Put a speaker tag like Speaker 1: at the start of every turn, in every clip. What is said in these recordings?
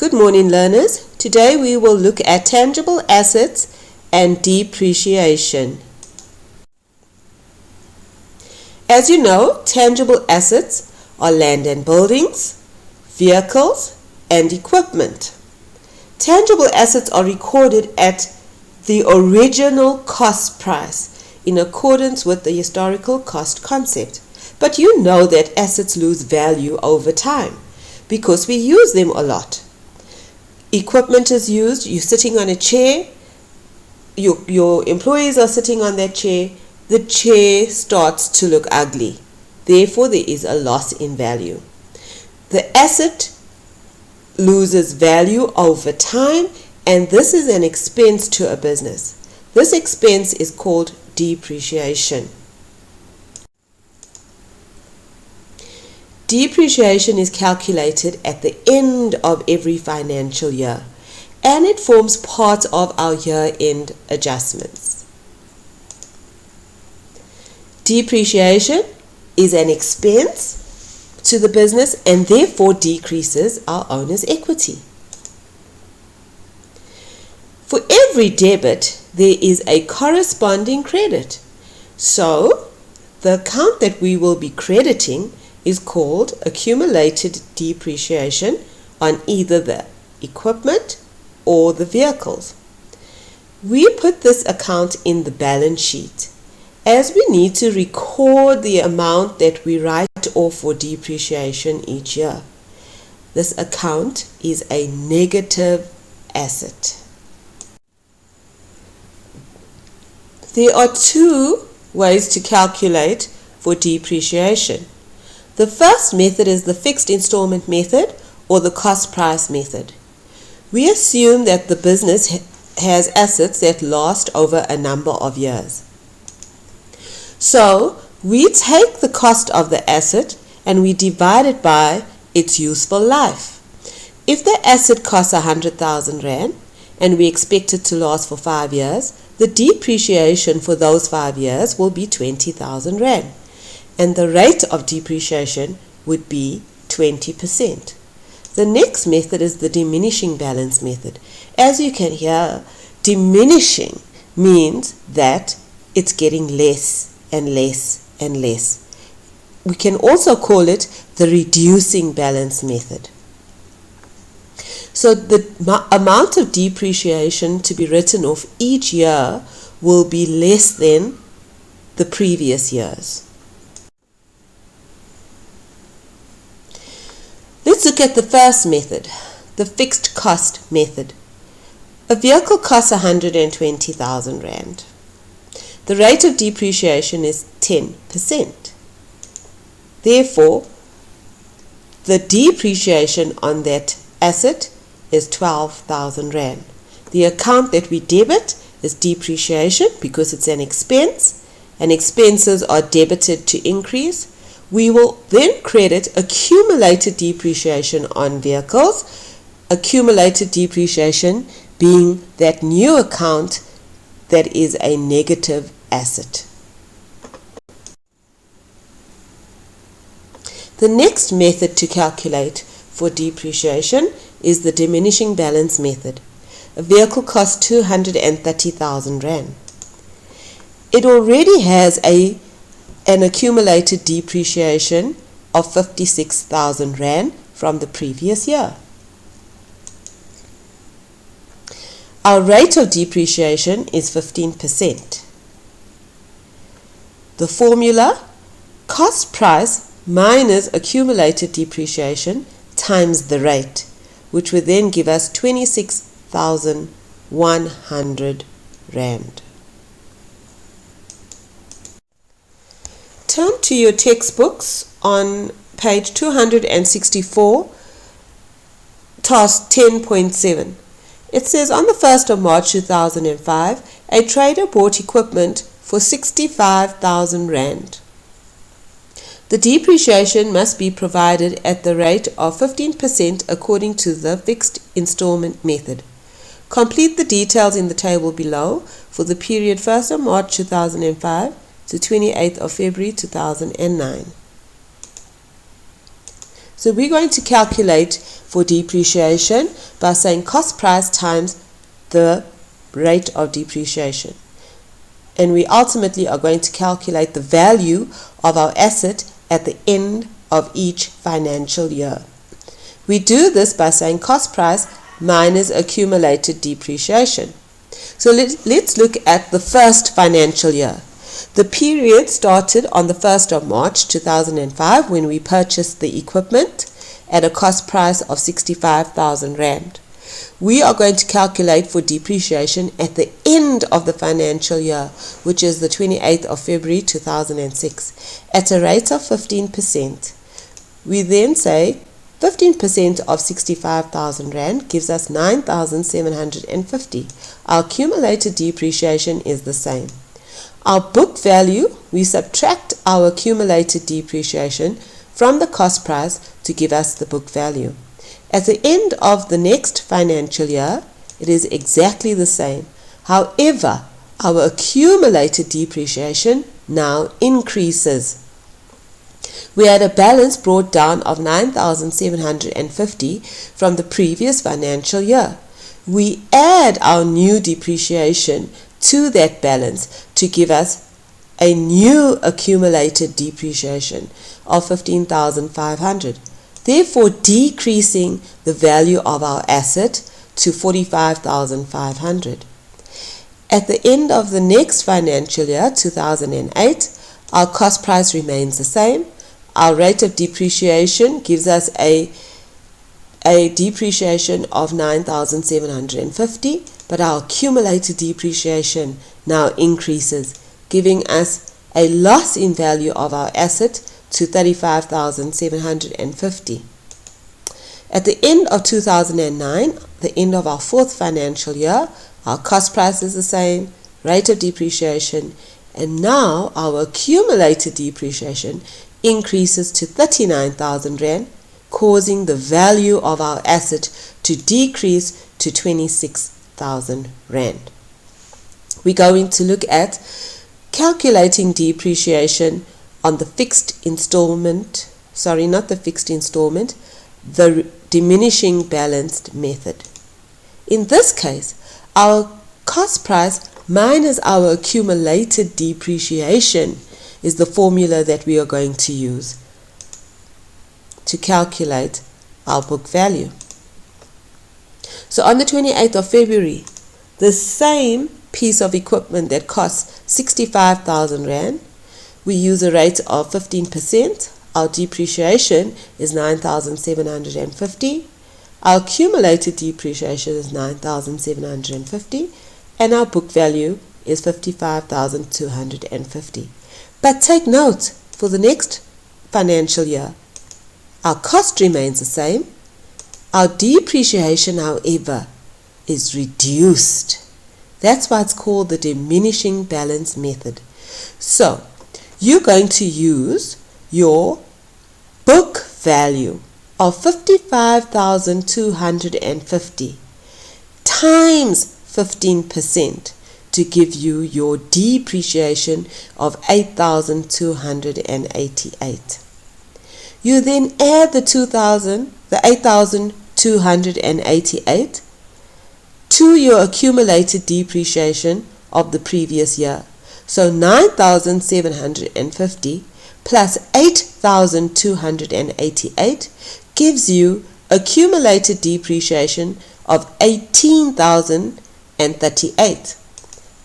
Speaker 1: Good morning, learners. Today we will look at tangible assets and depreciation. As you know, tangible assets are land and buildings, vehicles, and equipment. Tangible assets are recorded at the original cost price in accordance with the historical cost concept. But you know that assets lose value over time because we use them a lot. Equipment is used, you're sitting on a chair, your employees are sitting on that chair, the chair starts to look ugly. Therefore, there is a loss in value. The asset loses value over time, and this is an expense to a business. This expense is called depreciation. Depreciation is calculated at the end of every financial year, and it forms part of our year-end adjustments. Depreciation is an expense to the business and therefore decreases our owner's equity. For every debit, there is a corresponding credit. So, the account that we will be crediting is called accumulated depreciation on either the equipment or the vehicles. We put this account in the balance sheet as we need to record the amount that we write off for depreciation each year. This account is a negative asset. There are two ways to calculate for depreciation. The first method is the fixed installment method or the cost price method. We assume that the business has assets that last over a number of years. So we take the cost of the asset and we divide it by its useful life. If the asset costs 100,000 Rand and we expect it to last for 5 years, the depreciation for those 5 years will be 20,000 Rand. And the rate of depreciation would be 20%. The next method is the diminishing balance method. As you can hear, diminishing means that it's getting less and less and less. We can also call it the reducing balance method. So the amount of depreciation to be written off each year will be less than the previous years. Let's look at the first method, the fixed cost method. A vehicle costs 120,000 Rand. The rate of depreciation is 10%. Therefore, the depreciation on that asset is 12,000 Rand. The account that we debit is depreciation because it's an expense, and expenses are debited to increase. We will then credit accumulated depreciation on vehicles, accumulated depreciation being that new account that is a negative asset. The next method to calculate for depreciation is the diminishing balance method. A vehicle costs 230,000 Rand. It already has an accumulated depreciation of 56,000 Rand from the previous year. Our rate of depreciation is 15%. The formula, cost price minus accumulated depreciation times the rate, which would then give us 26,100 Rand. Turn to your textbooks on page 264, task 10.7. It says on the 1st of March 2005, a trader bought equipment for 65,000 Rand. The depreciation must be provided at the rate of 15% according to the fixed installment method. Complete the details in the table below for the period 1st of March 2005 to 28th of February 2009. So we're going to calculate for depreciation by saying cost price times the rate of depreciation. And we ultimately are going to calculate the value of our asset at the end of each financial year. We do this by saying cost price minus accumulated depreciation. So let's look at the first financial year. The period started on the 1st of March 2005 when we purchased the equipment at a cost price of 65,000 Rand. We are going to calculate for depreciation at the end of the financial year, which is the 28th of February 2006, at a rate of 15%. We then say 15% of 65,000 Rand gives us 9,750. Our accumulated depreciation is the same. Our book value, we subtract our accumulated depreciation from the cost price to give us the book value. At the end of the next financial year, it is exactly the same. However, our accumulated depreciation now increases. We had a balance brought down of 9,750 from the previous financial year. We add our new depreciation to that balance to give us a new accumulated depreciation of 15,500. Therefore decreasing the value of our asset to 45,500. At the end of the next financial year, 2008, our cost price remains the same. Our rate of depreciation gives us a depreciation of 9,750, but our accumulated depreciation now increases, giving us a loss in value of our asset to 35,750. At the end of 2009, the end of our fourth financial year, our cost price is the same, rate of depreciation, and now our accumulated depreciation increases to 39,000 Rand, causing the value of our asset to decrease to 26,000 Rand. We're going to look at calculating depreciation on the fixed installment, the diminishing balanced method. In this case, our cost price minus our accumulated depreciation is the formula that we are going to use to calculate our book value. So on the 28th of February, the same piece of equipment that costs 65,000 Rand, we use a rate of 15%. Our depreciation is 9,750. Our accumulated depreciation is 9,750. And our book value is 55,250. But take note, for the next financial year, our cost remains the same. Our depreciation, however, is reduced. That's why it's called the diminishing balance method. So, you're going to use your book value of 55,250 times 15% to give you your depreciation of 8,288. You then add the 8,288 to your accumulated depreciation of the previous year. So 9,750 plus 8,288 gives you accumulated depreciation of 18,038.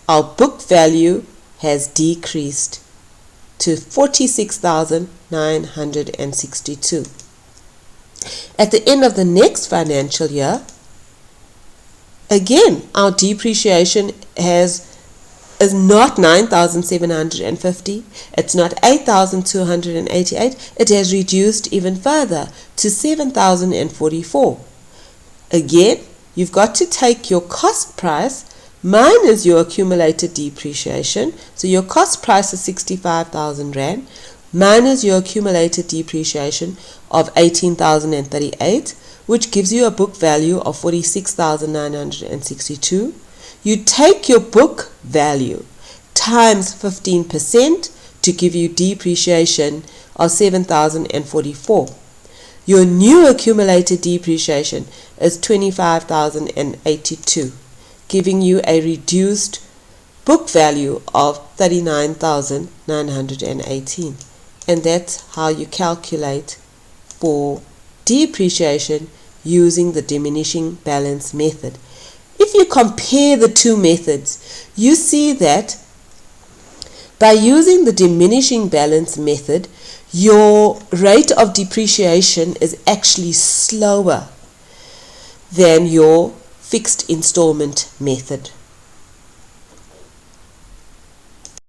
Speaker 1: Our book value has decreased to 46,962. At the end of the next financial year, again, our depreciation is not 9,750, it's not 8,288, it has reduced even further to 7,044. Again, you've got to take your cost price minus your accumulated depreciation. So your cost price is 65,000 Rand minus your accumulated depreciation of 18,038, which gives you a book value of 46,962. You take your book value times 15% to give you depreciation of 7,044. Your new accumulated depreciation is 25,082, giving you a reduced book value of 39,918. And that's how you calculate for depreciation using the diminishing balance method. If you compare the two methods, you see that by using the diminishing balance method, your rate of depreciation is actually slower than your fixed installment method.